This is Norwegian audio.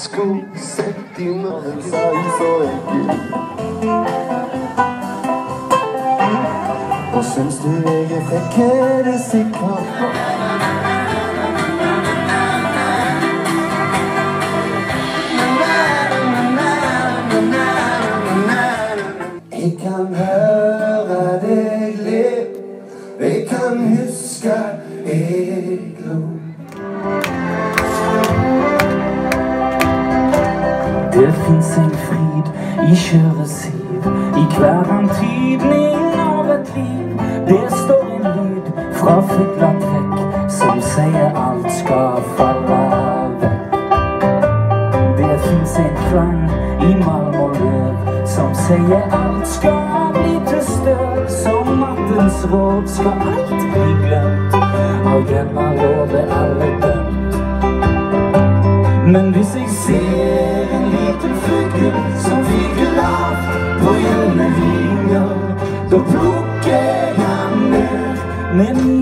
sko sett i mørket så enkelt. Og syns du jeg frekk, det sikkert. Jeg kan høre deg le, jeg kan huske jeg lo. Det finns en frid i kjøresiv, i hver antydning av et liv. Det står en lyd fra fugletrekk som sier alt skal falle vekk. Det finns en klang i malm og løv som sier alt skal bli til støv. Som nattens råd skal alt bli glemt, og denne lov alle dømt. Men hvis jeg ser en liten fugl som flyger lavt på gjeldende linjer, da plukker jeg han ned med